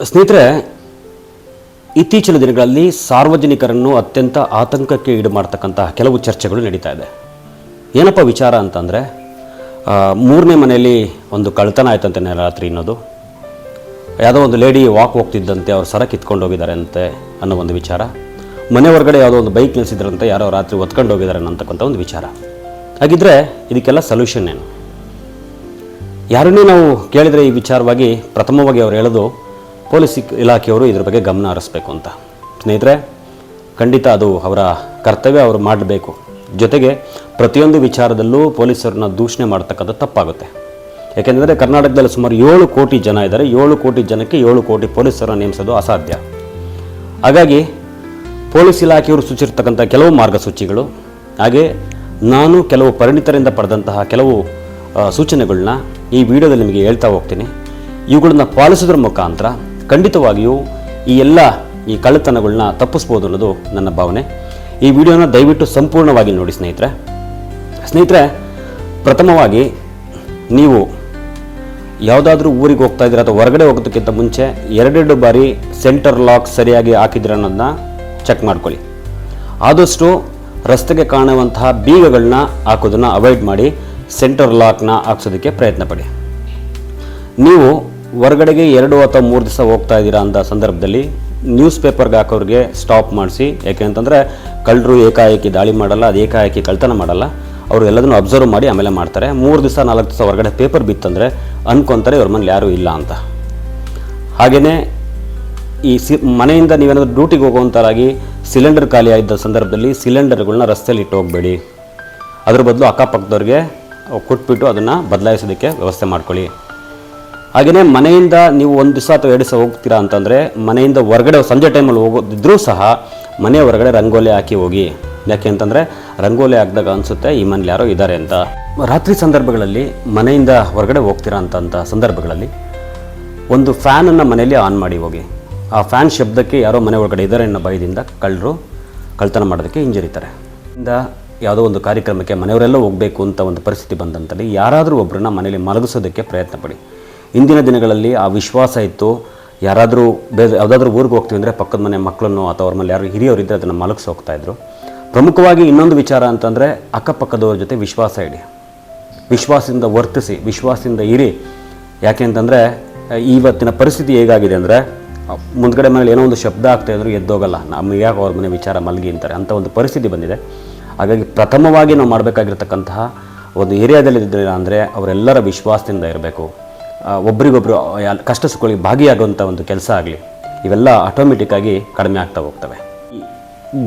ಸ್ನೇಹಿತರೆ, ಇತ್ತೀಚಿನ ದಿನಗಳಲ್ಲಿ ಸಾರ್ವಜನಿಕರನ್ನು ಅತ್ಯಂತ ಆತಂಕಕ್ಕೆ ಈಡು ಮಾಡ್ತಕ್ಕಂತಹ ಕೆಲವು ಚರ್ಚೆಗಳು ನಡೀತಾ ಇದೆ. ಏನಪ್ಪ ವಿಚಾರ ಅಂತಂದರೆ, 3ನೇ ಮನೆಯಲ್ಲಿ ಒಂದು ಕಳ್ತನ ಆಯ್ತಂತೆ ರಾತ್ರಿ ಅನ್ನೋದು. ಯಾವುದೋ ಒಂದು ಲೇಡಿ ವಾಕ್ ಹೋಗ್ತಿದ್ದಂತೆ ಅವ್ರು ಸರ ಕಿತ್ಕೊಂಡು ಹೋಗಿದ್ದಾರೆ ಅಂತೆ ಅನ್ನೋ ಒಂದು ವಿಚಾರ. ಮನೆ ಹೊರಗಡೆ ಯಾವುದೋ ಒಂದು ಬೈಕ್ ನಿಲ್ಲಿಸಿದ್ರಂತೆ, ಯಾರೋ ರಾತ್ರಿ ಒತ್ಕೊಂಡು ಹೋಗಿದ್ದಾರೆ ಅಂತಕ್ಕಂಥ ಒಂದು ವಿಚಾರ. ಹಾಗಿದ್ರೆ ಇದಕ್ಕೆಲ್ಲ ಸೊಲ್ಯೂಷನ್ ಏನು? ಯಾರನ್ನೇ ನಾವು ಕೇಳಿದರೆ ಈ ವಿಚಾರವಾಗಿ ಪ್ರಥಮವಾಗಿ ಅವ್ರು ಹೇಳೋದು ಪೊಲೀಸ್ ಇಲಾಖೆಯವರು ಇದ್ರ ಬಗ್ಗೆ ಗಮನ ಹರಿಸಬೇಕು ಅಂತ. ಸ್ನೇಹಿತರೆ, ಖಂಡಿತ ಅದು ಅವರ ಕರ್ತವ್ಯ, ಅವರು ಮಾಡಬೇಕು. ಜೊತೆಗೆ ಪ್ರತಿಯೊಂದು ವಿಚಾರದಲ್ಲೂ ಪೊಲೀಸರನ್ನ ದೂಷಣೆ ಮಾಡ್ತಕ್ಕಂಥ ತಪ್ಪಾಗುತ್ತೆ. ಯಾಕೆಂದರೆ ಕರ್ನಾಟಕದಲ್ಲಿ ಸುಮಾರು 7 ಕೋಟಿ ಜನ ಇದ್ದಾರೆ. 7 ಕೋಟಿ ಜನಕ್ಕೆ 7 ಕೋಟಿ ಪೊಲೀಸರನ್ನು ನೇಮಿಸೋದು ಅಸಾಧ್ಯ. ಹಾಗಾಗಿ ಪೊಲೀಸ್ ಇಲಾಖೆಯವರು ಸೂಚಿಸಿರ್ತಕ್ಕಂಥ ಕೆಲವು ಮಾರ್ಗಸೂಚಿಗಳು, ಹಾಗೆ ನಾನು ಕೆಲವು ಪರಿಣಿತರಿಂದ ಪಡೆದಂತಹ ಕೆಲವು ಸೂಚನೆಗಳನ್ನ ಈ ವಿಡಿಯೋದಲ್ಲಿ ನಿಮಗೆ ಹೇಳ್ತಾ ಹೋಗ್ತೀನಿ. ಇವುಗಳನ್ನ ಪಾಲಿಸೋದ್ರ ಮುಖಾಂತರ ಖಂಡಿತವಾಗಿಯೂ ಈ ಕಳ್ಳತನಗಳನ್ನ ತಪ್ಪಿಸ್ಬೋದು ಅನ್ನೋದು ನನ್ನ ಭಾವನೆ. ಈ ವಿಡಿಯೋನ ದಯವಿಟ್ಟು ಸಂಪೂರ್ಣವಾಗಿ ನೋಡಿ ಸ್ನೇಹಿತರೆ. ಪ್ರಥಮವಾಗಿ ನೀವು ಯಾವುದಾದ್ರೂ ಊರಿಗೆ ಹೋಗ್ತಾ ಇದ್ದೀರಾ ಅಥವಾ ಹೊರಗಡೆ ಹೋಗೋದಕ್ಕಿಂತ ಮುಂಚೆ 2 ಬಾರಿ ಸೆಂಟರ್ ಲಾಕ್ ಸರಿಯಾಗಿ ಹಾಕಿದ್ರೆ ಅನ್ನೋದನ್ನ ಚೆಕ್ ಮಾಡ್ಕೊಳ್ಳಿ. ಆದಷ್ಟು ರಸ್ತೆಗೆ ಕಾಣುವಂತಹ ಬೀಗಗಳನ್ನ ಹಾಕೋದನ್ನು ಅವಾಯ್ಡ್ ಮಾಡಿ ಸೆಂಟರ್ ಲಾಕ್ನ ಹಾಕ್ಸೋದಕ್ಕೆ ಪ್ರಯತ್ನ ಪಡಿ. ನೀವು ಹೊರಗಡೆಗೆ 2 ಅಥವಾ 3 ದಿವಸ ಹೋಗ್ತಾ ಇದ್ದೀರಾ ಅಂತ ಸಂದರ್ಭದಲ್ಲಿ ನ್ಯೂಸ್ ಪೇಪರ್ಗೆ ಹಾಕೋರಿಗೆ ಸ್ಟಾಪ್ ಮಾಡಿಸಿ. ಯಾಕೆ ಅಂತಂದರೆ ಕಳ್ಳರು ಏಕಾಏಕಿ ದಾಳಿ ಮಾಡಲ್ಲ, ಅದು ಏಕಾಏಕಿ ಕಳ್ತನ ಮಾಡಲ್ಲ. ಅವರು ಎಲ್ಲದನ್ನು ಅಬ್ಸರ್ವ್ ಮಾಡಿ ಆಮೇಲೆ ಮಾಡ್ತಾರೆ. 3 ದಿವಸ 4 ದಿವಸ ಹೊರಗಡೆ ಪೇಪರ್ ಬಿತ್ತಂದರೆ ಅನ್ಕೊತಾರೆ ಇವ್ರ ಮನೇಲಿ ಯಾರೂ ಇಲ್ಲ ಅಂತ. ಹಾಗೆಯೇ ಈ ಮನೆಯಿಂದ ನೀವೇನಾದರೂ ಡ್ಯೂಟಿಗೆ ಹೋಗುವಂಥರಾಗಿ ಸಿಲಿಂಡರ್ ಖಾಲಿ ಆಗಿದ್ದ ಸಂದರ್ಭದಲ್ಲಿ ಸಿಲಿಂಡರ್ಗಳನ್ನ ರಸ್ತೆಯಲ್ಲಿ ಇಟ್ಟು ಹೋಗಬೇಡಿ. ಅದ್ರ ಬದಲು ಅಕ್ಕಪಕ್ಕದವ್ರಿಗೆ ಕೊಟ್ಬಿಟ್ಟು ಅದನ್ನು ಬದಲಾಯಿಸೋದಕ್ಕೆ ವ್ಯವಸ್ಥೆ ಮಾಡ್ಕೊಳ್ಳಿ. ಹಾಗೆಯೇ ಮನೆಯಿಂದ ನೀವು 1 ದಿವಸ ಅಥವಾ 2 ದಿವಸ ಹೋಗ್ತೀರಾ ಅಂತಂದರೆ ಮನೆಯಿಂದ ಹೊರಗಡೆ ಸಂಜೆ ಟೈಮಲ್ಲಿ ಹೋಗೋದಿದ್ರೂ ಸಹ ಮನೆ ಹೊರಗಡೆ ರಂಗೋಲಿ ಹಾಕಿ ಹೋಗಿ. ಯಾಕೆ ಅಂತಂದರೆ ರಂಗೋಲಿ ಹಾಕಿದಾಗ ಅನಿಸುತ್ತೆ ಈ ಮನೇಲಿ ಯಾರೋ ಇದ್ದಾರೆ ಅಂತ. ರಾತ್ರಿ ಸಂದರ್ಭಗಳಲ್ಲಿ ಮನೆಯಿಂದ ಹೊರಗಡೆ ಹೋಗ್ತೀರಾ ಅಂತ ಸಂದರ್ಭಗಳಲ್ಲಿ ಒಂದು ಫ್ಯಾನನ್ನು ಮನೆಯಲ್ಲಿ ಆನ್ ಮಾಡಿ ಹೋಗಿ. ಆ ಫ್ಯಾನ್ ಶಬ್ದಕ್ಕೆ ಯಾರೋ ಮನೆ ಒಳಗಡೆ ಇದ್ದಾರೆ ಅನ್ನೋ ಭಯದಿಂದ ಕಳ್ಳರು ಕಳ್ತನ ಮಾಡೋದಕ್ಕೆ ಹಿಂಜರಿತಾರೆ. ಯಾವುದೋ ಒಂದು ಕಾರ್ಯಕ್ರಮಕ್ಕೆ ಮನೆಯವರೆಲ್ಲ ಹೋಗಬೇಕು ಅಂತ ಒಂದು ಪರಿಸ್ಥಿತಿ ಬಂದಂತಲ್ಲಿ ಯಾರಾದರೂ ಒಬ್ಬರನ್ನ ಮನೆಯಲ್ಲಿ ಮಲಗಿಸೋದಕ್ಕೆ ಪ್ರಯತ್ನ ಪಡಿ. ಇಂದಿನ ದಿನಗಳಲ್ಲಿ ಆ ವಿಶ್ವಾಸ ಇತ್ತು. ಯಾರಾದರೂ ಯಾವುದಾದ್ರೂ ಊರಿಗೆ ಹೋಗ್ತೀವಿ ಅಂದರೆ ಪಕ್ಕದ ಮನೆ ಮಕ್ಕಳನ್ನು ಅಥವಾ ಅವ್ರ ಮೇಲೆ ಯಾರು ಹಿರಿಯವರಿದ್ದರೆ ಅದನ್ನು ಮಲಗಿಸಿ ಹೋಗ್ತಾಯಿದ್ರು. ಪ್ರಮುಖವಾಗಿ ಇನ್ನೊಂದು ವಿಚಾರ ಅಂತಂದರೆ ಅಕ್ಕಪಕ್ಕದವ್ರ ಜೊತೆ ವಿಶ್ವಾಸ ಇಡಿ, ವಿಶ್ವಾಸದಿಂದ ವರ್ತಿಸಿ, ವಿಶ್ವಾಸದಿಂದ ಇರಿ. ಯಾಕೆ ಅಂತಂದರೆ ಇವತ್ತಿನ ಪರಿಸ್ಥಿತಿ ಹೇಗಾಗಿದೆ ಅಂದರೆ ಮುಂದ್ಗಡೆ ಮನೇಲಿ ಏನೋ ಒಂದು ಶಬ್ದ ಆಗ್ತಾಯಿದ್ರು ಎದ್ದೋಗಲ್ಲ, ನಮಗೆ ಯಾಕೆ ಅವ್ರ ಮನೆ ವಿಚಾರ ಮಲಗಿ ಅಂತಾರೆ, ಅಂಥ ಒಂದು ಪರಿಸ್ಥಿತಿ ಬಂದಿದೆ. ಹಾಗಾಗಿ ಪ್ರಥಮವಾಗಿ ನಾವು ಮಾಡಬೇಕಾಗಿರ್ತಕ್ಕಂತಹ ಒಂದು ಏರಿಯಾದಲ್ಲಿದ್ದರೆ ಅಂದರೆ ಅವರೆಲ್ಲರ ವಿಶ್ವಾಸದಿಂದ ಇರಬೇಕು. ಒಬ್ರಿಗೊಬ್ಬರು ಕಷ್ಟ ಸುಖಗಳಿಗೆ ಭಾಗಿಯಾಗುವಂಥ ಒಂದು ಕೆಲಸ ಆಗಲಿ. ಇವೆಲ್ಲ ಆಟೋಮೆಟಿಕ್ಕಾಗಿ ಕಡಿಮೆ ಆಗ್ತಾ ಹೋಗ್ತವೆ.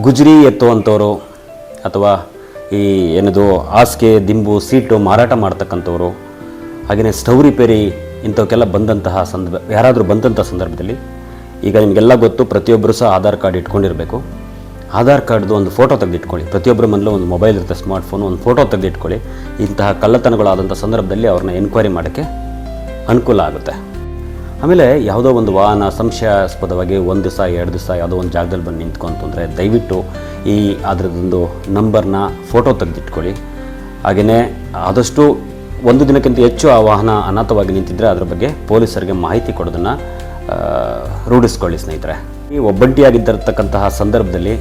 ಗುಜರಿ ಎತ್ತುವಂಥವ್ರು ಅಥವಾ ಈ ಏನದು ಹಾಸಿಗೆ ದಿಂಬು ಸೀಟು ಮಾರಾಟ ಮಾಡ್ತಕ್ಕಂಥವ್ರು, ಹಾಗೆಯೇ ಸ್ಟವ್ ರಿಪೇರಿ ಇಂಥವಕ್ಕೆಲ್ಲ ಯಾರಾದರೂ ಬಂದಂಥ ಸಂದರ್ಭದಲ್ಲಿ ಈಗ ನಿಮಗೆಲ್ಲ ಗೊತ್ತು, ಪ್ರತಿಯೊಬ್ಬರು ಸಹ ಆಧಾರ್ ಕಾರ್ಡ್ ಇಟ್ಕೊಂಡಿರಬೇಕು. ಆಧಾರ್ ಕಾರ್ಡ್ದು ಒಂದು ಫೋಟೋ ತೆಗೆದಿಟ್ಕೊಳ್ಳಿ. ಪ್ರತಿಯೊಬ್ಬರ ಮನೇಲೂ ಒಂದು ಮೊಬೈಲ್ ಇರುತ್ತೆ, ಸ್ಮಾರ್ಟ್ಫೋನು, ಒಂದು ಫೋಟೋ ತೆಗೆದಿಟ್ಕೊಳ್ಳಿ. ಇಂತಹ ಕಳ್ಳತನಗಳಾದಂಥ ಸಂದರ್ಭದಲ್ಲಿ ಅವ್ರನ್ನ ಎನ್ಕ್ವೈರಿ ಮಾಡೋಕ್ಕೆ ಅನುಕೂಲ ಆಗುತ್ತೆ. ಆಮೇಲೆ ಯಾವುದೋ ಒಂದು ವಾಹನ ಸಂಶಯಾಸ್ಪದವಾಗಿ 1 ದಿವಸ 2 ದಿವಸ ಯಾವುದೋ ಒಂದು ಜಾಗದಲ್ಲಿ ಬಂದು ನಿಂತ್ಕೊಂತಂದರೆ ದಯವಿಟ್ಟು ಅದರದ್ದೊಂದು ನಂಬರ್ನ ಫೋಟೋ ತೆಗೆದಿಟ್ಕೊಳ್ಳಿ. ಹಾಗೆಯೇ ಆದಷ್ಟು 1 ದಿನಕ್ಕಿಂತ ಹೆಚ್ಚು ಆ ವಾಹನ ಅನಾಥವಾಗಿ ನಿಂತಿದ್ದರೆ ಅದರ ಬಗ್ಗೆ ಪೊಲೀಸರಿಗೆ ಮಾಹಿತಿ ಕೊಡೋದನ್ನು ರೂಢಿಸ್ಕೊಳ್ಳಿ. ಸ್ನೇಹಿತರೆ, ಈ ಒಬ್ಬಂಟಿಯಾಗಿದ್ದಿರತಕ್ಕಂತಹ ಸಂದರ್ಭದಲ್ಲಿ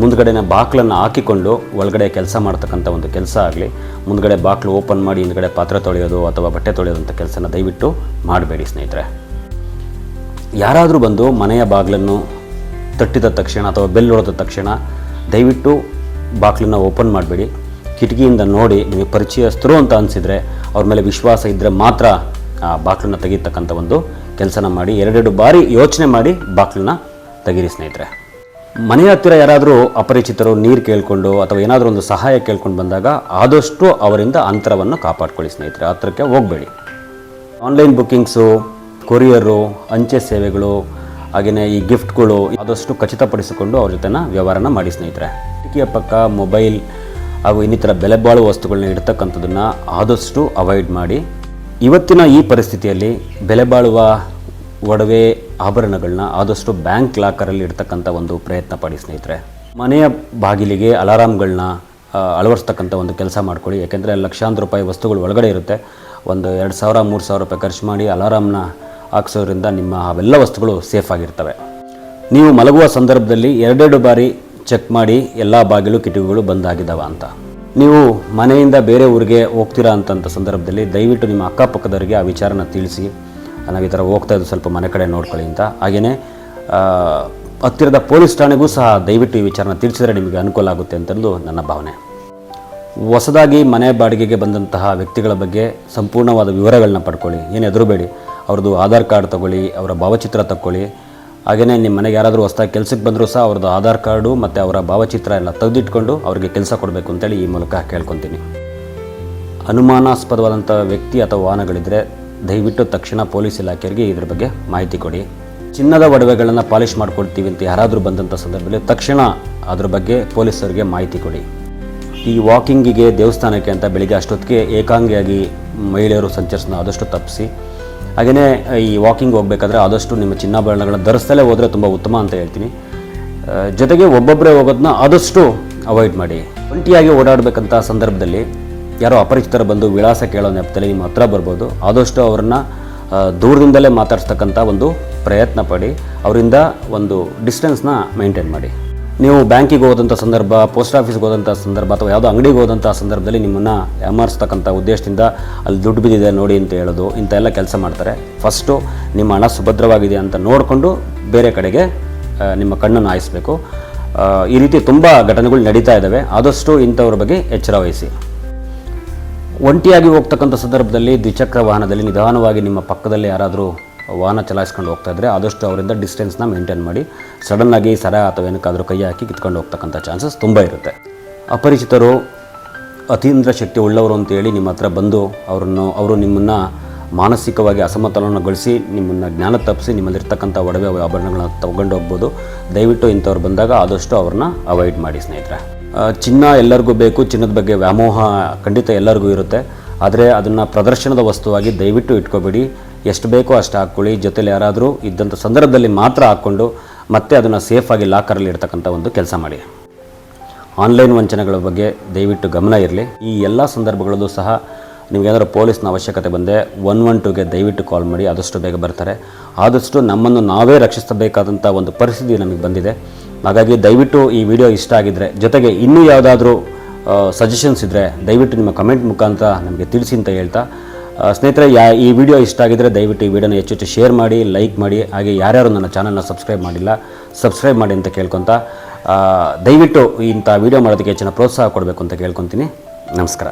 ಮುಂದ್ಗಡೆನ ಬಾಕ್ಲನ್ನು ಹಾಕಿಕೊಂಡು ಒಳಗಡೆ ಕೆಲಸ ಮಾಡ್ತಕ್ಕಂಥ ಒಂದು ಕೆಲಸ ಆಗಲಿ, ಮುಂದ್ಗಡೆ ಬಾಕ್ಲು ಓಪನ್ ಮಾಡಿ ಹಿಂದ್ಗಡೆ ಪಾತ್ರೆ ತೊಳೆಯೋದು ಅಥವಾ ಬಟ್ಟೆ ತೊಳೆಯೋದಂಥ ಕೆಲಸನ ದಯವಿಟ್ಟು ಮಾಡಬೇಡಿ. ಸ್ನೇಹಿತರೆ, ಯಾರಾದರೂ ಬಂದು ಮನೆಯ ಬಾಗಿಲನ್ನು ತಟ್ಟಿದ ತಕ್ಷಣ ಅಥವಾ ಬೆಲ್ ಹೊಡೆದ ತಕ್ಷಣ ದಯವಿಟ್ಟು ಬಾಗಿಲನ್ನು ಓಪನ್ ಮಾಡಬೇಡಿ. ಕಿಟಕಿಯಿಂದ ನೋಡಿ ನಿಮಗೆ ಪರಿಚಯಸ್ಥರು ಅಂತ ಅನಿಸಿದರೆ ಅವ್ರ ಮೇಲೆ ವಿಶ್ವಾಸ ಇದ್ದರೆ ಮಾತ್ರ ಆ ಬಾಗಿಲನ್ನು ತೆಗೀತಕ್ಕಂಥ ಒಂದು ಕೆಲಸನ ಮಾಡಿ. 2 ಬಾರಿ ಯೋಚನೆ ಮಾಡಿ ಬಾಗಿಲನ್ನ ತೆಗೀರಿ. ಸ್ನೇಹಿತರೆ, ಮನೆಯ ಹತ್ತಿರ ಯಾರಾದರೂ ಅಪರಿಚಿತರು ನೀರು ಕೇಳಿಕೊಂಡು ಅಥವಾ ಏನಾದರೂ ಒಂದು ಸಹಾಯ ಕೇಳ್ಕೊಂಡು ಬಂದಾಗ ಆದಷ್ಟು ಅವರಿಂದ ಅಂತರವನ್ನು ಕಾಪಾಡ್ಕೊಳ್ಳಿ. ಸ್ನೇಹಿತರೆ, ಹತ್ತಿರಕ್ಕೆ ಹೋಗಬೇಡಿ. ಆನ್ಲೈನ್ ಬುಕ್ಕಿಂಗ್ಸು, ಕೊರಿಯರು, ಅಂಚೆ ಸೇವೆಗಳು, ಹಾಗೆಯೇ ಈ ಗಿಫ್ಟ್ಗಳು ಆದಷ್ಟು ಖಚಿತಪಡಿಸಿಕೊಂಡು ಅವ್ರ ಜೊತೆನ ವ್ಯವಹಾರನ ಮಾಡಿ. ಸ್ನೇಹಿತರೆ, ಕಿಟಕಿಯ ಪಕ್ಕ ಮೊಬೈಲ್ ಹಾಗೂ ಇನ್ನಿತರ ಬೆಲೆ ಬಾಳುವ ವಸ್ತುಗಳನ್ನ ಇಡ್ತಕ್ಕಂಥದ್ದನ್ನು ಆದಷ್ಟು ಅವಾಯ್ಡ್ ಮಾಡಿ. ಇವತ್ತಿನ ಈ ಪರಿಸ್ಥಿತಿಯಲ್ಲಿ ಬೆಲೆ ಬಾಳುವ ಒಡವೆ ಆಭರಣಗಳನ್ನ ಆದಷ್ಟು ಬ್ಯಾಂಕ್ ಲಾಕರಲ್ಲಿ ಇಡ್ತಕ್ಕಂಥ ಒಂದು ಪ್ರಯತ್ನ ಪಡಿ. ಸ್ನೇಹಿತರೆ, ಮನೆಯ ಬಾಗಿಲಿಗೆ ಅಲಾರಾಮ್ಗಳನ್ನ ಅಳವಡಿಸ್ತಕ್ಕಂಥ ಒಂದು ಕೆಲಸ ಮಾಡ್ಕೊಳ್ಳಿ. ಯಾಕೆಂದರೆ ಲಕ್ಷಾಂತರ ರೂಪಾಯಿ ವಸ್ತುಗಳು ಒಳಗಡೆ ಇರುತ್ತೆ. ಒಂದು 2,000-3,000 ರೂಪಾಯಿ ಖರ್ಚು ಮಾಡಿ ಅಲಾರಾಮ್ನ ಹಾಕ್ಸೋದ್ರಿಂದ ನಿಮ್ಮ ಅವೆಲ್ಲ ವಸ್ತುಗಳು ಸೇಫ್ ಆಗಿರ್ತವೆ. ನೀವು ಮಲಗುವ ಸಂದರ್ಭದಲ್ಲಿ 2 ಬಾರಿ ಚೆಕ್ ಮಾಡಿ ಎಲ್ಲ ಬಾಗಿಲು ಕಿಟಕಿಗಳು ಬಂದಾಗಿದ್ದಾವ ಅಂತ. ನೀವು ಮನೆಯಿಂದ ಬೇರೆ ಊರಿಗೆ ಹೋಗ್ತೀರಾ ಅಂತಂಥ ಸಂದರ್ಭದಲ್ಲಿ ದಯವಿಟ್ಟು ನಿಮ್ಮ ಅಕ್ಕಪಕ್ಕದವರಿಗೆ ಆ ವಿಚಾರನ ತಿಳಿಸಿ, ನಾವು ಈ ಥರ ಹೋಗ್ತಾ ಇದ್ದು ಸ್ವಲ್ಪ ಮನೆ ಕಡೆ ನೋಡ್ಕೊಳ್ಳಿ ಅಂತ. ಹಾಗೆಯೇ ಹತ್ತಿರದ ಪೊಲೀಸ್ ಠಾಣೆಗೂ ಸಹ ದಯವಿಟ್ಟು ಈ ವಿಚಾರನ ತಿಳಿಸಿದರೆ ನಿಮಗೆ ಅನುಕೂಲ ಆಗುತ್ತೆ ಅಂತಂದು ನನ್ನ ಭಾವನೆ. ಹೊಸದಾಗಿ ಮನೆ ಬಾಡಿಗೆಗೆ ಬಂದಂತಹ ವ್ಯಕ್ತಿಗಳ ಬಗ್ಗೆ ಸಂಪೂರ್ಣವಾದ ವಿವರಗಳನ್ನ ಪಡ್ಕೊಳ್ಳಿ, ಏನು ಹೆದರಬೇಡಿ. ಅವ್ರದ್ದು ಆಧಾರ್ ಕಾರ್ಡ್ ತೊಗೊಳ್ಳಿ, ಅವರ ಭಾವಚಿತ್ರ ತಗೊಳ್ಳಿ. ಹಾಗೆಯೇ ನಿಮ್ಮ ಮನೆಗೆ ಯಾರಾದರೂ ಹೊಸದಾಗಿ ಕೆಲಸಕ್ಕೆ ಬಂದರೂ ಸಹ ಅವ್ರದ್ದು ಆಧಾರ್ ಕಾರ್ಡು ಮತ್ತು ಅವರ ಭಾವಚಿತ್ರ ಎಲ್ಲ ತೆಗೆದಿಟ್ಕೊಂಡು ಅವರಿಗೆ ಕೆಲಸ ಕೊಡಬೇಕು ಅಂತೇಳಿ ಈ ಮೂಲಕ ಕೇಳ್ಕೊತೀನಿ. ಅನುಮಾನಾಸ್ಪದವಾದಂಥ ವ್ಯಕ್ತಿ ಅಥವಾ ವಾಹನಗಳಿದ್ದರೆ ದಯವಿಟ್ಟು ತಕ್ಷಣ ಪೊಲೀಸ್ ಇಲಾಖೆಯವರಿಗೆ ಇದ್ರ ಬಗ್ಗೆ ಮಾಹಿತಿ ಕೊಡಿ. ಚಿನ್ನದ ಒಡವೆಗಳನ್ನು ಪಾಲಿಷ್ ಮಾಡ್ಕೊಳ್ತೀವಿ ಅಂತ ಯಾರಾದರೂ ಬಂದಂಥ ಸಂದರ್ಭದಲ್ಲಿ ತಕ್ಷಣ ಅದ್ರ ಬಗ್ಗೆ ಪೊಲೀಸರಿಗೆ ಮಾಹಿತಿ ಕೊಡಿ. ಈ ವಾಕಿಂಗಿಗೆ ದೇವಸ್ಥಾನಕ್ಕೆ ಅಂತ ಬೆಳಿಗ್ಗೆ ಅಷ್ಟೊತ್ತಿಗೆ ಏಕಾಂಗಿಯಾಗಿ ಮಹಿಳೆಯರು ಸಂಚರಿಸೋಣ ಆದಷ್ಟು ತಪ್ಪಿಸಿ. ಹಾಗೆಯೇ ಈ ವಾಕಿಂಗ್ ಹೋಗಬೇಕಾದ್ರೆ ಆದಷ್ಟು ನಿಮ್ಮ ಚಿನ್ನಾಭರಣಗಳನ್ನ ಧರಿಸ್ತಲೇ ಹೋದರೆ ತುಂಬ ಉತ್ತಮ ಅಂತ ಹೇಳ್ತೀನಿ. ಜೊತೆಗೆ ಒಬ್ಬೊಬ್ಬರೇ ಹೋಗೋದನ್ನ ಆದಷ್ಟು ಅವಾಯ್ಡ್ ಮಾಡಿ. ಒಂಟಿಯಾಗಿ ಓಡಾಡಬೇಕಂತ ಸಂದರ್ಭದಲ್ಲಿ ಯಾರೋ ಅಪರಿಚಿತರು ಬಂದು ವಿಳಾಸ ಕೇಳೋ ನೆಪದಲ್ಲಿ ನಿಮ್ಮ ಹತ್ರ ಬರ್ಬೋದು. ಆದಷ್ಟು ಅವರನ್ನು ದೂರದಿಂದಲೇ ಮಾತಾಡ್ಸ್ತಕ್ಕಂಥ ಒಂದು ಪ್ರಯತ್ನ ಪಡಿ. ಅವರಿಂದ ಒಂದು ಡಿಸ್ಟೆನ್ಸ್ನ ಮೇಂಟೈನ್ ಮಾಡಿ. ನೀವು ಬ್ಯಾಂಕಿಗೆ ಹೋದಂಥ ಸಂದರ್ಭ, ಪೋಸ್ಟ್ ಆಫೀಸ್ಗೆ ಹೋದಂಥ ಸಂದರ್ಭ ಅಥವಾ ಯಾವುದೋ ಅಂಗಡಿಗೆ ಹೋದಂಥ ಸಂದರ್ಭದಲ್ಲಿ ನಿಮ್ಮನ್ನು ಯಾಮಾರಿಸ್ತಕ್ಕಂಥ ಉದ್ದೇಶದಿಂದ ಅಲ್ಲಿ ದುಡ್ಡು ಬಿದ್ದಿದೆ ನೋಡಿ ಅಂತ ಹೇಳೋದು, ಇಂಥ ಎಲ್ಲ ಕೆಲಸ ಮಾಡ್ತಾರೆ. ಫಸ್ಟು ನಿಮ್ಮ ಹಣ ಸುಭದ್ರವಾಗಿದೆ ಅಂತ ನೋಡಿಕೊಂಡು ಬೇರೆ ಕಡೆಗೆ ನಿಮ್ಮ ಕಣ್ಣನ್ನು ಹಾಯಿಸಬೇಕು. ಈ ರೀತಿ ತುಂಬ ಘಟನೆಗಳು ನಡೀತಾ ಇದ್ದಾವೆ. ಆದಷ್ಟು ಇಂಥವ್ರ ಬಗ್ಗೆ ಎಚ್ಚರ ವಹಿಸಿ. ಒಂಟಿಯಾಗಿ ಹೋಗ್ತಕ್ಕಂಥ ಸಂದರ್ಭದಲ್ಲಿ ದ್ವಿಚಕ್ರ ವಾಹನದಲ್ಲಿ ನಿಧಾನವಾಗಿ ನಿಮ್ಮ ಪಕ್ಕದಲ್ಲಿ ಯಾರಾದರೂ ವಾಹನ ಚಲಾಯಿಸ್ಕೊಂಡು ಹೋಗ್ತಾ ಇದ್ದರೆ ಆದಷ್ಟು ಅವರಿಂದ ಡಿಸ್ಟೆನ್ಸ್ನ ಮೇಂಟೈನ್ ಮಾಡಿ. ಸಡನ್ನಾಗಿ ಸರ ಅಥವಾ ಏನಕ್ಕಾದರೂ ಕೈ ಹಾಕಿ ಕಿತ್ಕೊಂಡು ಹೋಗ್ತಕ್ಕಂಥ ಚಾನ್ಸಸ್ ತುಂಬ ಇರುತ್ತೆ. ಅಪರಿಚಿತರು ಅತೀಂದ್ರ ಶಕ್ತಿ ಉಳ್ಳವರು ಅಂತೇಳಿ ನಿಮ್ಮ ಹತ್ರ ಬಂದು ಅವರು ನಿಮ್ಮನ್ನು ಮಾನಸಿಕವಾಗಿ ಅಸಮತೋಲನಗೊಳಿಸಿ ನಿಮ್ಮನ್ನು ಜ್ಞಾನ ತಪ್ಪಿಸಿ ನಿಮ್ಮಲ್ಲಿರ್ತಕ್ಕಂಥ ಒಡವೆ ಆಭರಣಗಳನ್ನ ತಗೊಂಡು ಹೋಗ್ಬೋದು. ದಯವಿಟ್ಟು ಇಂಥವ್ರು ಬಂದಾಗ ಆದಷ್ಟು ಅವ್ರನ್ನ ಅವಾಯ್ಡ್ ಮಾಡಿ ಸ್ನೇಹಿತರೆ. ಚಿನ್ನ ಎಲ್ಲರಿಗೂ ಬೇಕು, ಚಿನ್ನದ ಬಗ್ಗೆ ವ್ಯಾಮೋಹ ಖಂಡಿತ ಎಲ್ಲರಿಗೂ ಇರುತ್ತೆ. ಆದರೆ ಅದನ್ನು ಪ್ರದರ್ಶನದ ವಸ್ತುವಾಗಿ ದಯವಿಟ್ಟು ಇಟ್ಕೋಬೇಡಿ. ಎಷ್ಟು ಬೇಕೋ ಅಷ್ಟು ಹಾಕ್ಕೊಳ್ಳಿ. ಜೊತೆಲಿ ಯಾರಾದರೂ ಇದ್ದಂಥ ಸಂದರ್ಭದಲ್ಲಿ ಮಾತ್ರ ಹಾಕ್ಕೊಂಡು ಮತ್ತೆ ಅದನ್ನು ಸೇಫಾಗಿ ಲಾಕರಲ್ಲಿ ಇಡ್ತಕ್ಕಂಥ ಒಂದು ಕೆಲಸ ಮಾಡಿ. ಆನ್ಲೈನ್ ವಂಚನೆಗಳ ಬಗ್ಗೆ ದಯವಿಟ್ಟು ಗಮನ ಇರಲಿ. ಈ ಎಲ್ಲ ಸಂದರ್ಭಗಳಲ್ಲೂ ಸಹ ನಿಮಗೇನಾದರೂ ಪೊಲೀಸ್ನ ಅವಶ್ಯಕತೆ ಬಂದರೆ 112ಗೆ ದಯವಿಟ್ಟು ಕಾಲ್ ಮಾಡಿ, ಆದಷ್ಟು ಬೇಗ ಬರ್ತಾರೆ. ಆದಷ್ಟು ನಮ್ಮನ್ನು ನಾವೇ ರಕ್ಷಿಸಬೇಕಾದಂಥ ಒಂದು ಪರಿಸ್ಥಿತಿ ನಮಗೆ ಬಂದಿದೆ. ಹಾಗಾಗಿ ದಯವಿಟ್ಟು ಈ ವಿಡಿಯೋ ಇಷ್ಟ ಆಗಿದ್ದರೆ, ಜೊತೆಗೆ ಇನ್ನೂ ಯಾವುದಾದ್ರೂ ಸಜೆಷನ್ಸ್ ಇದ್ದರೆ ದಯವಿಟ್ಟು ನಿಮ್ಮ ಕಮೆಂಟ್ ಮುಖಾಂತರ ನಮಗೆ ತಿಳಿಸಿ ಅಂತ ಹೇಳ್ತಾ, ಸ್ನೇಹಿತರೆ ಈ ವಿಡಿಯೋ ಇಷ್ಟ ಆಗಿದ್ದರೆ ದಯವಿಟ್ಟು ಈ ವಿಡಿಯೋನ ಹೆಚ್ಚು ಶೇರ್ ಮಾಡಿ, ಲೈಕ್ ಮಾಡಿ. ಹಾಗೆ ಯಾರ್ಯಾರು ನನ್ನ ಚಾನಲ್ನ ಸಬ್ಸ್ಕ್ರೈಬ್ ಮಾಡಿಲ್ಲ ಸಬ್ಸ್ಕ್ರೈಬ್ ಮಾಡಿ ಅಂತ ಕೇಳ್ಕೊತಾ, ದಯವಿಟ್ಟು ಇಂಥ ವಿಡಿಯೋ ಮಾಡೋದಕ್ಕೆ ಹೆಚ್ಚಿನ ಪ್ರೋತ್ಸಾಹ ಕೊಡಬೇಕು ಅಂತ ಕೇಳ್ಕೊತೀನಿ. ನಮಸ್ಕಾರ.